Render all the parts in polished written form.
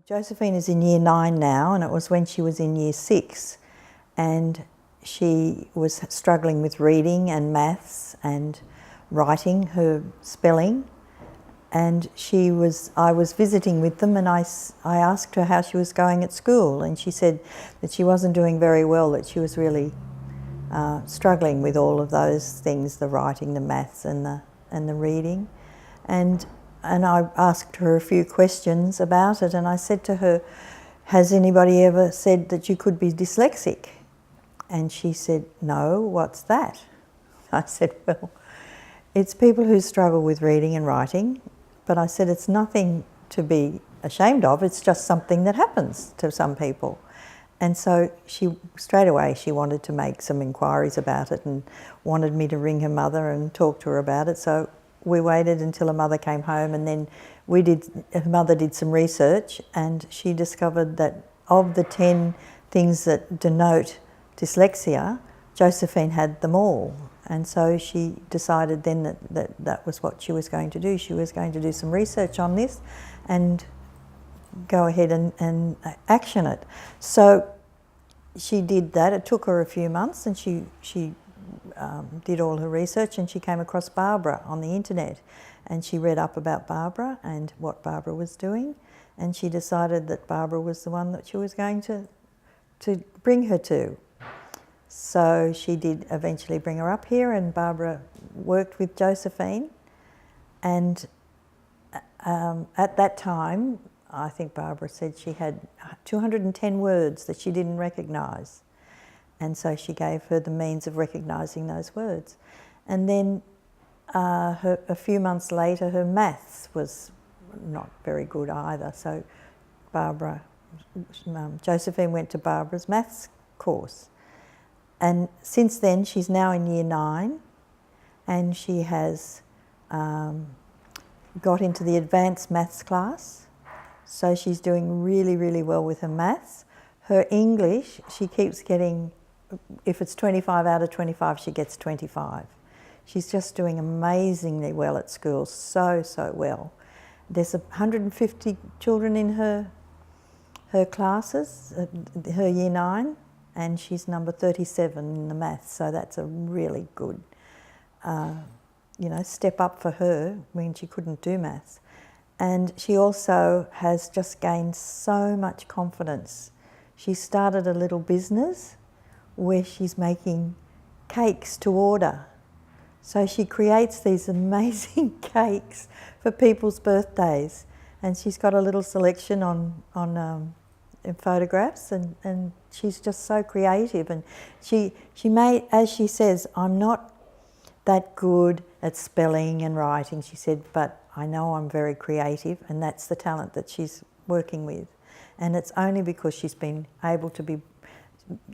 Josephine is in year 9 now, and it was when she was in year 6, and she was struggling with reading and maths and writing, her spelling, and I was visiting with them, and I asked her how she was going at school, and she said that she wasn't doing very well, that she was really struggling with all of those things, the writing, the maths and the reading. And I asked her a few questions about it, and I said to her, has anybody ever said that you could be dyslexic? And she said, no, what's that? I said, well, it's people who struggle with reading and writing, but I said it's nothing to be ashamed of, it's just something that happens to some people. And so straight away she wanted to make some inquiries about it and wanted me to ring her mother and talk to her about it. So we waited until her mother came home, and then her mother did some research, and she discovered that of the 10 things that denote dyslexia, Josephine had them all. And so she decided then that was what she was going to do. She was going to do some research on this and go ahead and action it. So she did that. It took her a few months, and she did all her research, and she came across Barbara on the internet, and she read up about Barbara and what Barbara was doing, and she decided that Barbara was the one that she was going to bring her to. So she did eventually bring her up here, and Barbara worked with Josephine, and at that time I think Barbara said she had 210 words that she didn't recognise. And so she gave her the means of recognising those words. And then a few months later, her maths was not very good either. So Josephine went to Barbara's maths course. And since then, she's now in year 9, and she has got into the advanced maths class. So she's doing really, really well with her maths. Her English, she keeps getting, if it's 25 out of 25, she gets 25. She's just doing amazingly well at school, so well. There's 150 children in her classes, her year 9, and she's number 37 in the maths, so that's a really good step up for her when she couldn't do maths. And she also has just gained so much confidence. She started a little business where she's making cakes to order. So she creates these amazing cakes for people's birthdays, and she's got a little selection on photographs, and she's just so creative. And she made, as she says, I'm not that good at spelling and writing, she said, but I know I'm very creative, and that's the talent that she's working with. And it's only because she's been able to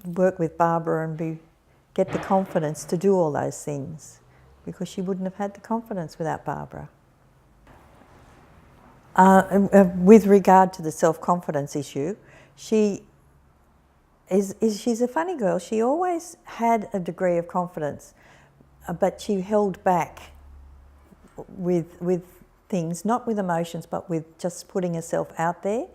work with Barbara and get the confidence to do all those things, because she wouldn't have had the confidence without Barbara. With regard to the self-confidence issue, she's a funny girl. She always had a degree of confidence, but she held back with things, not with emotions, but with just putting herself out there.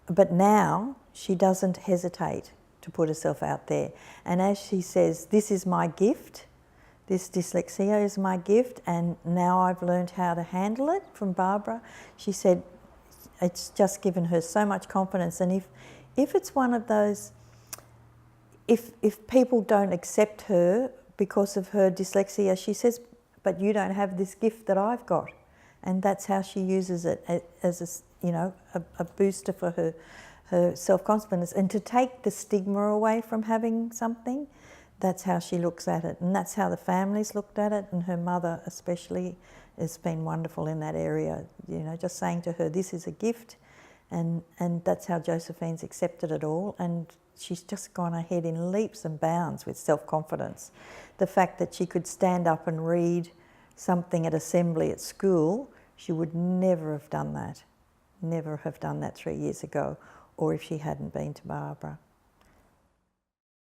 But now she doesn't hesitate to put herself out there. And as she says, this is my gift, this dyslexia is my gift, and now I've learned how to handle it from Barbara. She said it's just given her so much confidence. And if it's one of those, if people don't accept her because of her dyslexia, she says, but you don't have this gift that I've got. And that's how she uses it as a booster for her self-confidence. And to take the stigma away from having something, that's how she looks at it. And that's how the family's looked at it, and her mother especially has been wonderful in that area. Just saying to her, this is a gift, and that's how Josephine's accepted it all. And she's just gone ahead in leaps and bounds with self-confidence. The fact that she could stand up and read something at assembly at school, she would never have done that 3 years ago, or if she hadn't been to Barbara.